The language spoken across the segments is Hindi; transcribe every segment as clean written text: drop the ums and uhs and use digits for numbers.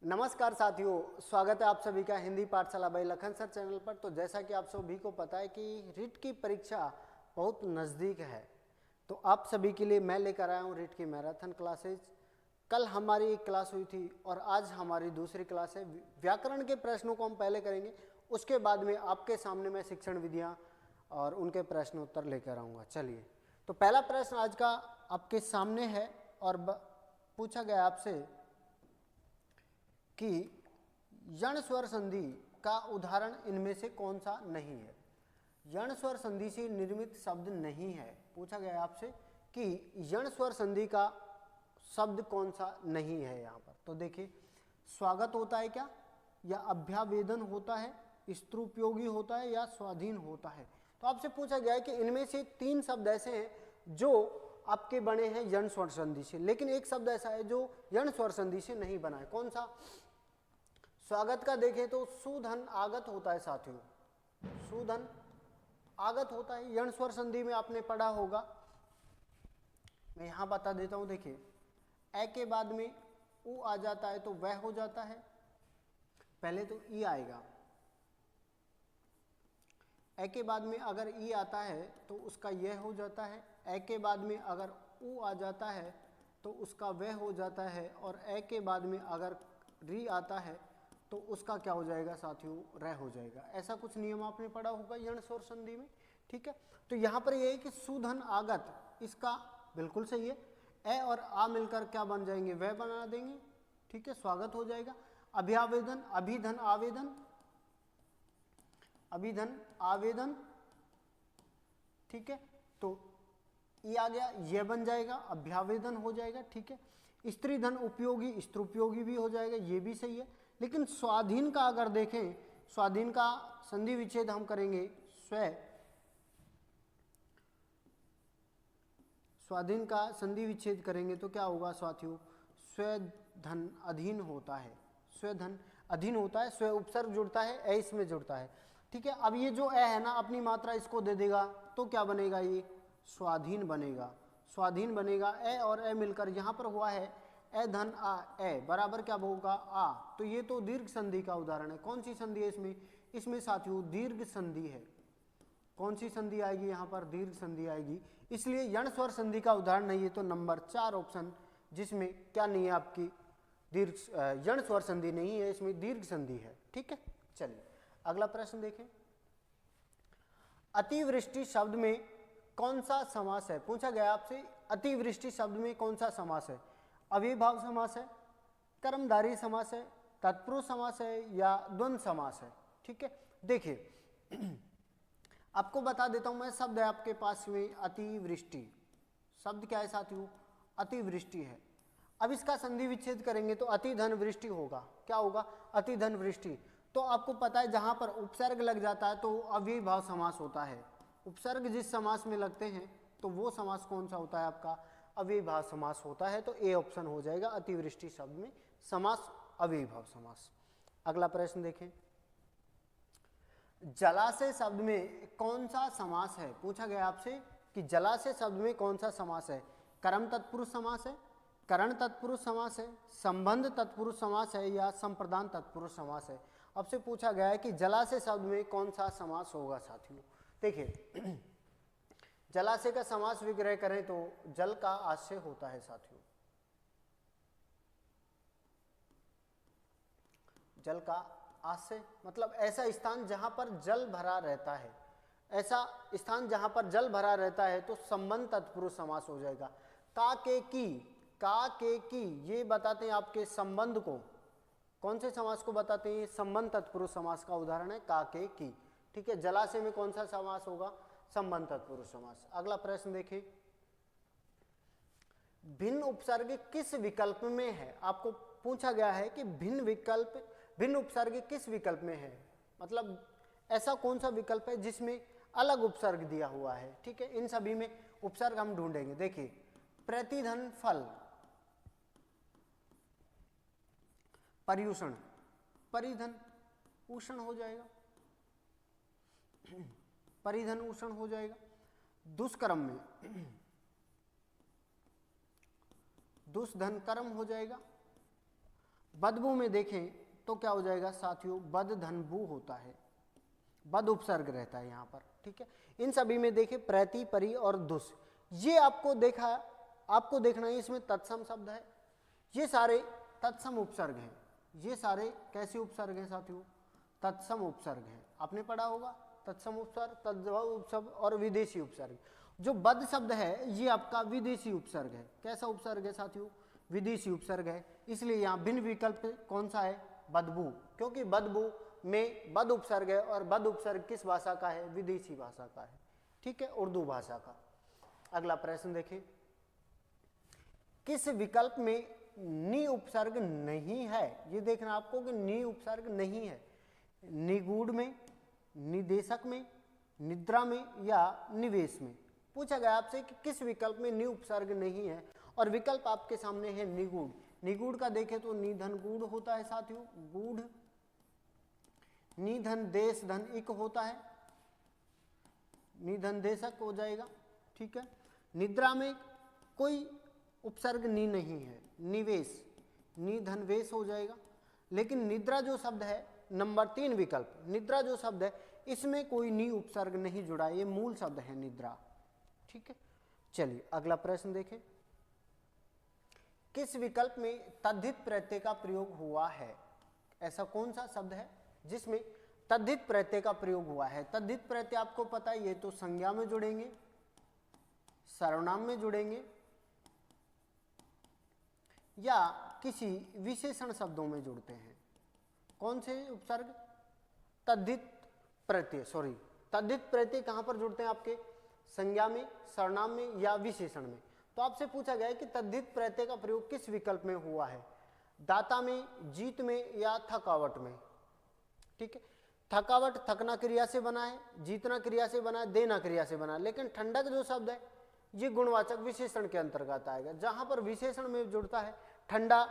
नमस्कार साथियों, स्वागत है आप सभी का हिंदी पाठशाला बाई लखन सर चैनल पर। तो जैसा कि आप सभी को पता है कि रिट की परीक्षा बहुत नज़दीक है, तो आप सभी के लिए मैं लेकर आया हूँ रिट की मैराथन क्लासेज। कल हमारी एक क्लास हुई थी और आज हमारी दूसरी क्लास है। व्याकरण के प्रश्नों को हम पहले करेंगे, उसके बाद में आपके सामने मैं शिक्षण विधियाँ और उनके प्रश्न उत्तर लेकर आऊँगा। चलिए, तो पहला प्रश्न आज का आपके सामने है और पूछा गया आपसे कि यण स्वर संधि का उदाहरण इनमें से कौन सा नहीं है। यण स्वर संधि से निर्मित शब्द नहीं है। पूछा गया आपसे कि यण स्वर संधि का शब्द कौन सा नहीं है यहाँ पर। तो देखिए, स्वागत होता है क्या, या अभ्यावेदन होता है, स्त्रोपयोगी होता है, या स्वाधीन होता है। तो आपसे पूछा गया है कि इनमें से तीन शब्द ऐसे हैं जो आपके बने हैं यण स्वर संधि से, लेकिन एक शब्द ऐसा है जो यण स्वर संधि से नहीं बना है। कौन सा? स्वागत का देखें तो सुधन आगत होता है साथियों, सुधन आगत होता है, यण स्वर संधि में आपने पढ़ा होगा। मैं यहां बता देता हूं, देखिए ए के बाद में उ आ जाता है तो वह हो जाता है। पहले तो ई आएगा, ए के बाद में अगर ई आता है तो उसका यह हो जाता है। ए के बाद में अगर उ आ जाता है तो उसका वह हो जाता है, और ए के बाद में अगर री आता है तो उसका क्या हो जाएगा साथियों, रह हो जाएगा। ऐसा कुछ नियम आपने पढ़ा होगा यण स्वर संधि में, ठीक है। तो यहाँ पर यह है कि सुधन आगत, इसका बिल्कुल सही है। ए और आ मिलकर क्या बन जाएंगे, वह बना देंगे, ठीक है, स्वागत हो जाएगा। अभ्यावेदन, अभिधन आवेदन, अभिधन आवेदन, ठीक है। तो ये आ गया, यह बन जाएगा, अभ्यावेदन हो जाएगा, ठीक है। स्त्री धन उपयोगी, स्त्रोपयोगी भी हो जाएगा, ये भी सही है। लेकिन स्वाधीन का अगर देखें, स्वाधीन का संधि विच्छेद हम करेंगे, स्वाधीन का संधि विच्छेद करेंगे तो क्या होगा साथियों, स्वधन अधीन होता है, स्वधन अधीन होता है, स्व उपसर्ग जुड़ता है, ए इसमें जुड़ता है, ठीक है। अब ये जो ए है ना, अपनी मात्रा इसको दे देगा तो क्या बनेगा, ये स्वाधीन बनेगा, स्वाधीन बनेगा। ए और ए मिलकर यहाँ पर हुआ है ए धन आ, ए बराबर क्या होगा, आ। तो ये तो दीर्घ संधि का उदाहरण है। कौन सी संधि है इसमें? इसमें साथियों दीर्घ संधि है। कौन सी संधि आएगी यहाँ पर? दीर्घ संधि आएगी। इसलिए यण स्वर संधि का उदाहरण नहीं है। तो नंबर 4 ऑप्शन, जिसमें क्या नहीं है आपकी, दीर्घ यण स्वर संधि नहीं है, इसमें दीर्घ संधि है, ठीक है। चलिए अगला प्रश्न देखें। अतिवृष्टि शब्द में कौन सा समास है? पूछा गया आपसे, अतिवृष्टि शब्द में कौन सा समास है? अव्ययभाव समास है, कर्मधारय समास है, तत्पुरुष समास है, या द्वंद्व समास है, ठीक है। देखिए आपको बता देता हूं मैं, शब्द है आपके पास में अतिवृष्टि, शब्द क्या है साथियों, अतिवृष्टि है। अब इसका संधि विच्छेद करेंगे तो अति धन वृष्टि होगा। क्या होगा? अति धन वृष्टि। तो आपको पता है जहां पर उपसर्ग लग जाता है तो अव्ययभाव समास होता है। उपसर्ग जिस समास में लगते हैं तो वो समास कौन सा होता है आपका? अव्ययभाव समास होता है। तो ए ऑप्शन हो जाएगा, अतिवृष्टि शब्द में समास अव्ययभाव समास। अगला प्रश्न देखें। जलाशय शब्द में कौन सा समास है? पूछा गया आपसे कि जलाशय शब्द में कौन सा समास है? कर्म तत्पुरुष समास है, करण तत्पुरुष समास है, संबंध तत्पुरुष समास है, या संप्रदान तत्पुरुष समास है। आपसे पूछा गया है कि जलाशय शब्द में कौन सा समास होगा साथियों। देखिए जलाशय का समास विग्रह करें तो जल का आशय होता है साथियों, जल का आशय मतलब ऐसा स्थान जहां पर जल भरा रहता है, ऐसा स्थान जहां पर जल भरा रहता है तो संबंध तत्पुरुष समास हो जाएगा। का के की ये बताते हैं आपके संबंध को। कौन से समास को बताते हैं? संबंध तत्पुरुष समास का उदाहरण है का के की, ठीक है। जलाशय में कौन सा समास होगा? संबंध तत्पुरुष समास। अगला प्रश्न देखें। भिन्न उपसर्ग किस विकल्प में है? आपको पूछा गया है कि भिन्न उपसर्ग किस विकल्प में है, मतलब ऐसा कौन सा विकल्प है जिसमें अलग उपसर्ग दिया हुआ है, ठीक है। इन सभी में उपसर्ग हम ढूंढेंगे। देखिए प्रतिधन फल, पर्यूषण, परिधन उषण हो जाएगा, परिधन उषण हो जाएगा। दुष्कर्म में दुष्धन कर्म हो जाएगा, बदबू में देखें तो क्या हो जाएगा साथियों, बद धन बू होता है, बद उपसर्ग रहता है यहाँ पर, ठीक है। इन सभी में देखें प्रति, परि और दुस, ये आपको देखना है, इसमें तत्सम शब्द है, ये सारे तत्सम उपसर्ग हैं, ये सारे कैसे उपसर्ग हैं साथियों, तत्सम उपसर्ग हैं। आपने पढ़ा होगा तत्सम उपसर्ग, तद्भव उपसर्ग और विदेशी उपसर्ग। जो बद शब्द है ये आपका विदेशी उपसर्ग है। कैसा उपसर्ग है साथियों, विदेशी उपसर्ग है, इसलिए यहाँ भिन्न विकल्प कौन सा है, बदबू, क्योंकि बदबू में बद उपसर्ग है और बद उपसर्ग किस भाषा का है, विदेशी भाषा का है, ठीक है, उर्दू भाषा का। अगला प्रश्न देखें, किस विकल्प में नि उपसर्ग नहीं है, ये देखना आपको कि नि उपसर्ग नहीं है, निगूढ़ में, निदेशक में, निद्रा में या निवेश में। पूछा गया आपसे कि किस विकल्प में नि उपसर्ग नहीं है, और विकल्प आपके सामने है निगूढ़। निगूढ़ का देखें तो निधन गूढ़ होता है साथियों, गूढ़, निधन देश धन इक होता है, निधन देशक हो जाएगा, ठीक है। निद्रा में कोई उपसर्ग नि नहीं है, निवेश, निधन वेश हो जाएगा। लेकिन निद्रा जो शब्द है, नंबर 3 विकल्प, निद्रा जो शब्द है इसमें कोई नि उपसर्ग नहीं जुड़ा है, ये मूल शब्द है निद्रा, ठीक है। चलिए अगला प्रश्न देखें, किस विकल्प में तद्धित प्रत्यय का प्रयोग हुआ है, ऐसा कौन सा शब्द है जिसमें तद्धित प्रत्यय का प्रयोग हुआ है। तद्धित प्रत्यय आपको पता है, ये तो संज्ञा में जुड़ेंगे, सर्वनाम में जुड़ेंगे या किसी विशेषण शब्दों में जुड़ते हैं। कौन से उपसर्ग, तद्धित प्रत्यय, तद्धित प्रत्यय कहां पर जुड़ते हैं आपके, संज्ञा में, सर्वनाम में या विशेषण में। तो आपसे पूछा गया है कि तद्धित प्रत्यय का प्रयोग किस विकल्प में हुआ है, दाता में, जीत में या थकावट में, ठीक है। थकावट थकना क्रिया से बना है, जीतना क्रिया से बना है, देना क्रिया से बना है, लेकिन ठंडक जो शब्द है ये गुणवाचक विशेषण के अंतर्गत आएगा। जहां पर विशेषण में जुड़ता है, ठंडा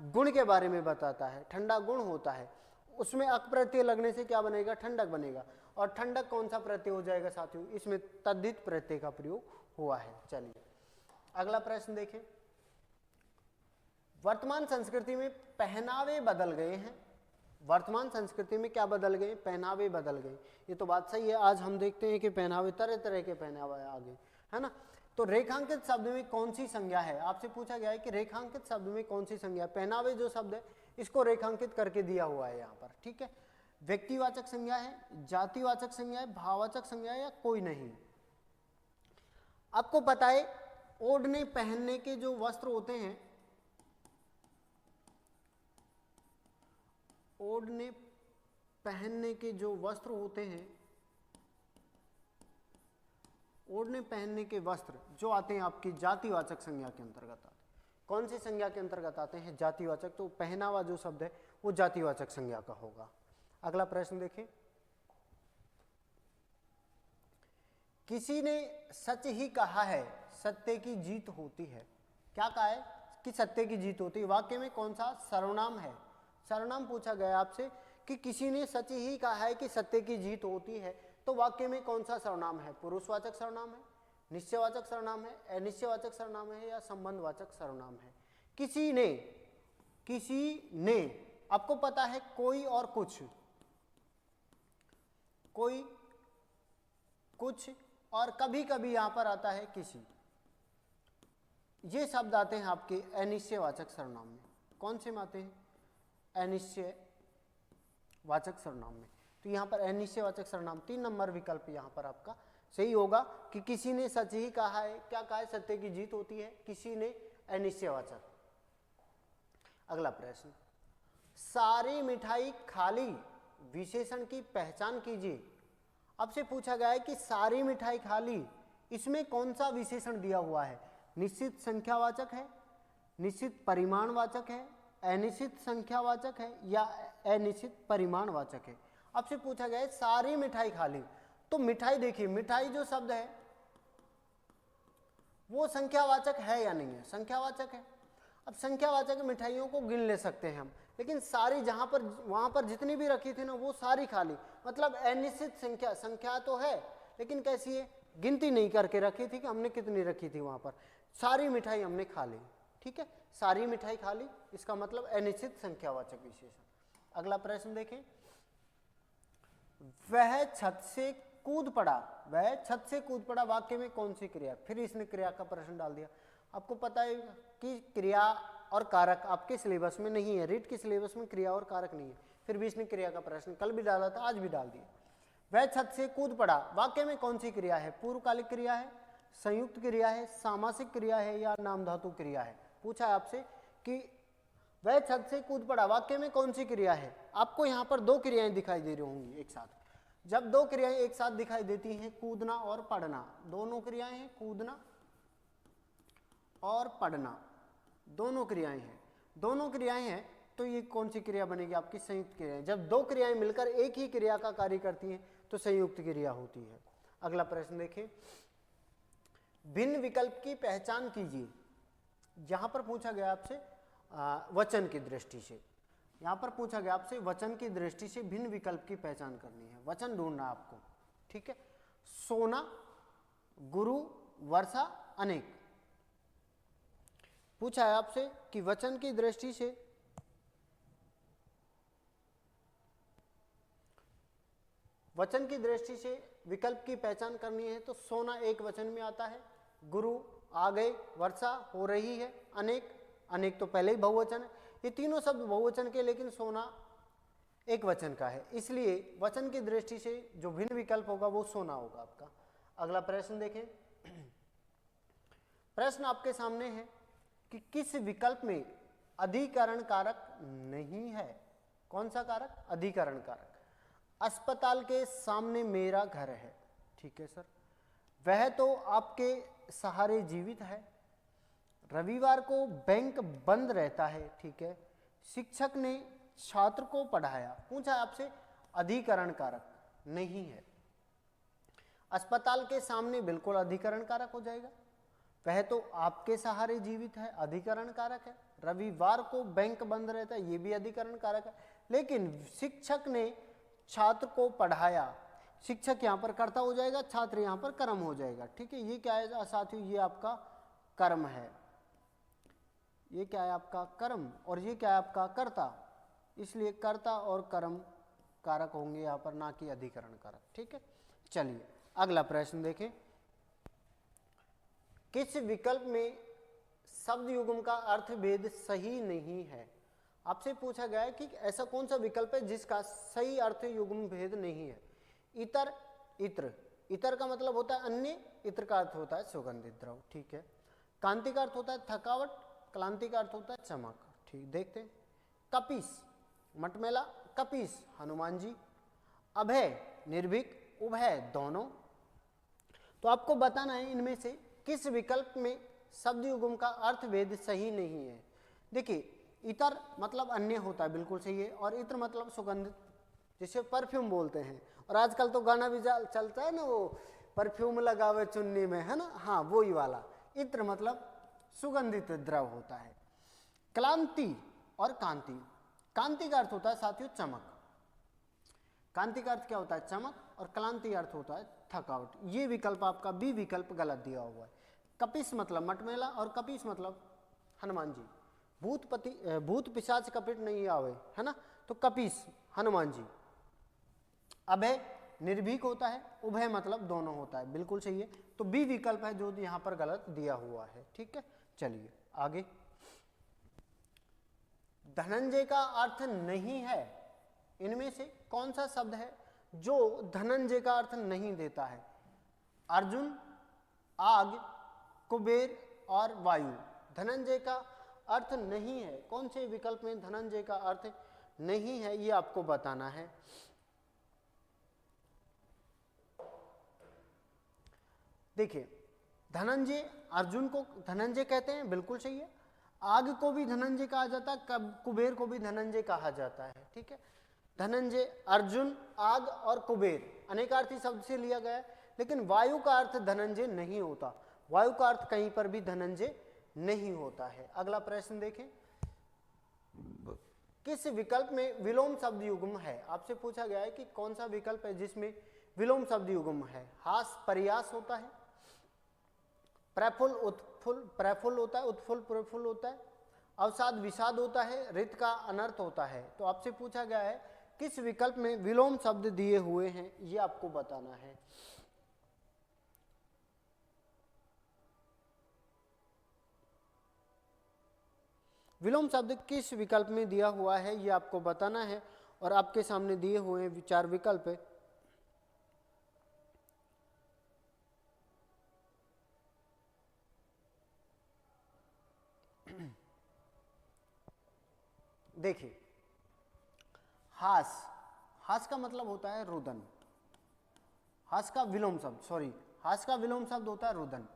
गुण के बारे में बताता है, ठंडा गुण होता है, उसमें अक प्रत्यय लगने से क्या बनेगा, ठंडक बनेगा। और ठंडक कौन सा प्रत्यय हो जाएगा साथियों, इसमें तद्धित प्रत्यय का प्रयोग हुआ है। चलिए अगला प्रश्न देखें, वर्तमान संस्कृति में पहनावे बदल गए हैं। वर्तमान संस्कृति में क्या बदल गए, पहनावे बदल गए, ये तो बात सही है। आज हम देखते हैं कि पहनावे, तरह तरह के पहनावे आ गए, है ना। तो रेखांकित शब्द में कौन सी संज्ञा है, आपसे पूछा गया है कि रेखांकित शब्द में कौन सी संज्ञा, पहनावे जो शब्द है इसको रेखांकित करके दिया हुआ है यहाँ पर, ठीक है। व्यक्तिवाचक संज्ञा है, जातिवाचक संज्ञा है, भाववाचक संज्ञा है या कोई नहीं। आपको पता है ओढ़ने पहनने के जो वस्त्र होते हैं, ओढ़ने पहनने के जो वस्त्र होते हैं, ओढ़ने पहनने के वस्त्र जो आते हैं आपकी जातिवाचक संज्ञा के अंतर्गत आते हैं। कौन सी संज्ञा के अंतर्गत आते हैं, जातिवाचक। तो पहनावा जो शब्द है वो जातिवाचक संज्ञा का होगा। अगला प्रश्न देखें, किसी ने सच ही कहा है सत्य की जीत होती है। क्या कहा है कि सत्य की जीत होती है, वाक्य में कौन सा सर्वनाम है, सर्वनाम पूछा गया आपसे कि किसी ने सच ही कहा है कि सत्य की जीत होती है, तो वाक्य में कौन सा सर्वनाम है, पुरुषवाचक सर्वनाम है, निश्चयवाचक सर्वनाम है, अनिश्चयवाचक सर्वनाम है या संबंधवाचक सर्वनाम है। किसी ने, किसी ने, आपको पता है कोई और कुछ, कोई कुछ और कभी कभी यहां पर आता है किसी, ये शब्द आते हैं आपके अनिश्चयवाचक सर्वनाम में। कौन से में आते हैं, अनिश्चयवाचक सर्वनाम में। तो यहाँ पर अनिश्चयवाचक सर्वनाम 3 नंबर विकल्प यहाँ पर आपका सही होगा कि किसी ने सच ही कहा है, क्या कहा है, सत्य की जीत होती है, किसी ने अनिश्चयवाचक। अगला प्रश्न, सारी मिठाई खाली विशेषण की पहचान कीजिए। आपसे पूछा गया है कि सारी मिठाई खाली, इसमें कौन सा विशेषण दिया हुआ है, निश्चित संख्यावाचक है, निश्चित परिमाणवाचक है, अनिश्चित संख्यावाचक है या अनिश्चित परिमाणवाचक है। आपसे पूछा गया है सारी मिठाई खाली, तो मिठाई देखिए, मिठाई जो शब्द है वो संख्यावाचक है या नहीं है, संख्यावाचक है। अब संख्यावाचक मिठाइयों को गिन ले सकते हैं हम, लेकिन सारी जहां पर वहां पर जितनी भी रखी थी ना वो सारी खाली, मतलब अनिश्चित संख्या, संख्या तो है लेकिन कैसी है, गिनती नहीं करके रखी थी कि हमने कितनी रखी थी, वहां पर सारी मिठाई हमने खा ली, ठीक है, सारी मिठाई खा ली, इसका मतलब अनिश्चित संख्यावाचक विशेषण। अगला प्रश्न देखें, वह छत से कूद पड़ा, वह छत से कूद पड़ा वाक्य में कौन सी क्रिया? फिर इसने क्रिया का प्रश्न डाल दिया। आपको पता है कि क्रिया और कारक आपके सिलेबस में नहीं है, रीट के सिलेबस में क्रिया और कारक नहीं है, फिर भी इसने क्रिया का प्रश्न कल भी डाला था, आज भी डाल दिया। वह छत से कूद पड़ा वाक्य में कौन सी क्रिया है? पूर्वकालिक क्रिया है, संयुक्त क्रिया है, सामासिक क्रिया है या नाम धातु क्रिया है? पूछा है आपसे कि वह छत से कूद पड़ा वाक्य में कौन सी क्रिया है? आपको यहाँ पर दो क्रियाएं दिखाई दे रही होंगी एक साथ। जब दो क्रियाएं एक साथ दिखाई देती हैं, कूदना और पढ़ना, दोनों क्रियाएं हैं, कूदना और पढ़ना दोनों क्रियाएं हैं, दोनों क्रियाएं हैं, तो ये कौन सी क्रिया बनेगी? आपकी संयुक्त क्रिया। जब दो क्रियाएं मिलकर एक ही क्रिया का कार्य करती हैं तो संयुक्त क्रिया होती है। अगला प्रश्न देखें, भिन्न विकल्प की पहचान कीजिए। यहां पर पूछा गया आपसे वचन की दृष्टि से, यहां पर पूछा गया आपसे वचन की दृष्टि से भिन्न विकल्प की पहचान करनी है, वचन ढूंढना आपको, ठीक है। सोना, गुरु, वर्षा, अनेक। पूछा है आपसे कि वचन की दृष्टि से विकल्प की पहचान करनी है तो सोना एक वचन में आता है, गुरु आ गए, वर्षा हो रही है, अनेक, अनेक तो पहले ही बहुवचन है, ये तीनों शब्द बहुवचन के, लेकिन सोना एक वचन का है, इसलिए वचन की दृष्टि से जो भिन्न विकल्प होगा वो सोना होगा आपका। अगला प्रश्न देखें, प्रश्न आपके सामने है कि किस विकल्प में अधिकरण कारक नहीं है? कौन सा कारक? अधिकरण कारक। अस्पताल के सामने मेरा घर है, ठीक है सर, वह तो आपके सहारे जीवित है, रविवार को बैंक बंद रहता है, ठीक है, शिक्षक ने छात्र को पढ़ाया। पूछा आपसे अधिकरण कारक नहीं है, अस्पताल के सामने बिल्कुल अधिकरण कारक हो जाएगा, वह तो आपके सहारे जीवित है, अधिकरण कारक है, रविवार को बैंक बंद रहता है, ये भी अधिकरण कारक है, लेकिन शिक्षक ने छात्र को पढ़ाया, शिक्षक यहाँ पर कर्ता हो जाएगा, छात्र यहाँ पर कर्म हो जाएगा, ठीक है। ये क्या है साथियों? ये आपका कर्म है, ये क्या है? आपका कर्म, और ये क्या है? आपका कर्ता, इसलिए कर्ता और कर्म कारक होंगे यहाँ पर, ना कि अधिकरण कारक, ठीक है। चलिए अगला प्रश्न देखें, किस विकल्प में शब्द युग्म का अर्थ भेद सही नहीं है? आपसे पूछा गया है कि ऐसा कौन सा विकल्प है जिसका सही अर्थ युग्म भेद नहीं है। इतर, इत्र, इतर का मतलब होता है अन्य, इत्र का अर्थ होता है सुगंधित द्रव, ठीक है। कांति का अर्थ होता है थकावट, क्लांति का अर्थ होता है चमक, ठीक। देखते हैं, कपीस, मटमेला, कपीस हनुमान जी, अभय निर्भीक, उभय दोनों। तो आपको बताना है इनमें से किस विकल्प में शब्द युग्म का अर्थ भेद सही नहीं है। देखिए, इतर मतलब अन्य होता है, बिल्कुल सही है, और इत्र मतलब सुगंधित, जिसे परफ्यूम बोलते हैं, और आजकल तो गाना भी चलता है ना, वो परफ्यूम लगावे चुन्नी में, है ना, हाँ वही वाला। इत्र मतलब सुगंधित द्रव होता है। क्लांति और कांति, कांति का अर्थ होता है साथियों चमक, कांति का अर्थ क्या होता है? चमक, और क्लांति अर्थ होता है थकावट। ये विकल्प आपका बी विकल्प गलत दिया हुआ है। कपिस मतलब मटमेला, और कपीस मतलब हनुमान जी, भूत पिशाच कपिट नहीं आवे, है ना, तो कपीस हनुमान जी। अभय निर्भीक होता है, उभय मतलब दोनों होता है, बिल्कुल सही है, तो बी विकल्प है जो यहाँ पर गलत दिया हुआ है, ठीक है। चलिए आगे, धनंजय का अर्थ नहीं है, इनमें से कौन सा शब्द है जो धनंजय का अर्थ नहीं देता है? अर्जुन, आग, कुबेर और वायु। धनंजय का अर्थ नहीं है, कौन से विकल्प में धनंजय का अर्थ नहीं है, ये आपको बताना है। देखिए, धनंजय, अर्जुन को धनंजय कहते हैं, बिल्कुल सही है, आग को भी धनंजय कहा जाता है, कुबेर को भी धनंजय कहा जाता है, ठीक है। धनंजय, अर्जुन, आग और कुबेर अनेकार्थी शब्द से लिया गया है, लेकिन वायु का अर्थ धनंजय नहीं होता, वायु का अर्थ कहीं पर भी धनंजय नहीं होता है। अगला प्रश्न देखें, किस विकल्प में विलोम शब्द युग्म है? आपसे पूछा गया है कि कौन सा विकल्प है जिसमें विलोम शब्द युग्म है। हास, प्रयास होता है, प्रफुल्ल उत्फुल्ल, प्रफुल्ल होता है, उत्फुल्ल प्रफुल्ल होता है, अवसाद विषाद होता है, रित का अनर्थ होता है। तो आपसे पूछा गया है किस विकल्प में विलोम शब्द दिए हुए हैं, ये आपको बताना है। विलोम शब्द किस विकल्प में दिया हुआ है ये आपको बताना है, और आपके सामने दिए हुए 4 विकल्प है। देखिए, हास, हास का मतलब होता है रुदन, हास का विलोम शब्द, सॉरी, हास का विलोम शब्द होता है रुदन।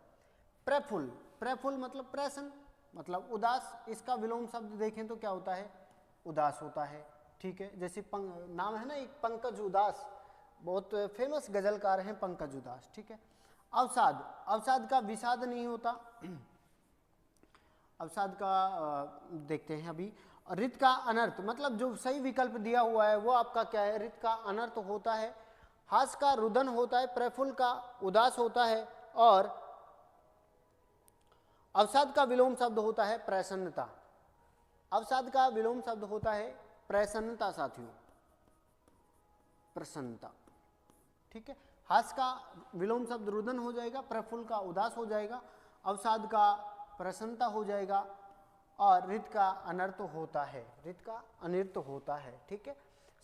प्रफुल्ल, प्रफुल्ल मतलब प्रसन्न, मतलब उदास, इसका विलोम शब्द देखें तो क्या होता है, उदास होता है। ठीक है, जैसे नाम है ना एक पंकज उदास, बहुत फेमस गजलकार हैं पंकज उदास। ठीक है। अवसाद, अवसाद का विषाद नहीं होता, अवसाद का देखते हैं अभी। रित का अनर्थ, मतलब जो सही विकल्प दिया हुआ है वो आपका क्या है, रित का अनर्थ होता है। हास का रुदन होता है, प्रफुल्ल का उदास होता है, और अवसाद का विलोम शब्द होता है प्रसन्नता। अवसाद का विलोम शब्द होता है प्रसन्नता साथियों, प्रसन्नता। ठीक है, हास का विलोम शब्द रुदन हो जाएगा, प्रफुल्ल का उदास हो जाएगा, अवसाद का प्रसन्नता हो जाएगा, और रित का अनर्थ होता है, रित का अनर्थ होता है। ठीक है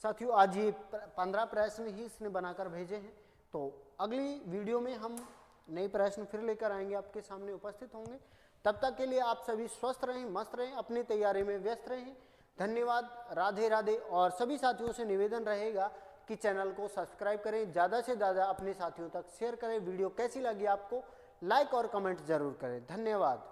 साथियों, आज ये 15 प्रश्न ही इसने बनाकर भेजे हैं। तो अगली वीडियो में हम नए प्रश्न फिर लेकर आएंगे, आपके सामने उपस्थित होंगे। तब तक के लिए आप सभी स्वस्थ रहें, मस्त रहें, अपनी तैयारी में व्यस्त रहें। धन्यवाद, राधे राधे। और सभी साथियों से निवेदन रहेगा कि चैनल को सब्सक्राइब करें, ज़्यादा से ज़्यादा अपने साथियों तक शेयर करें। वीडियो कैसी लगी आपको लाइक और कमेंट जरूर करें। धन्यवाद।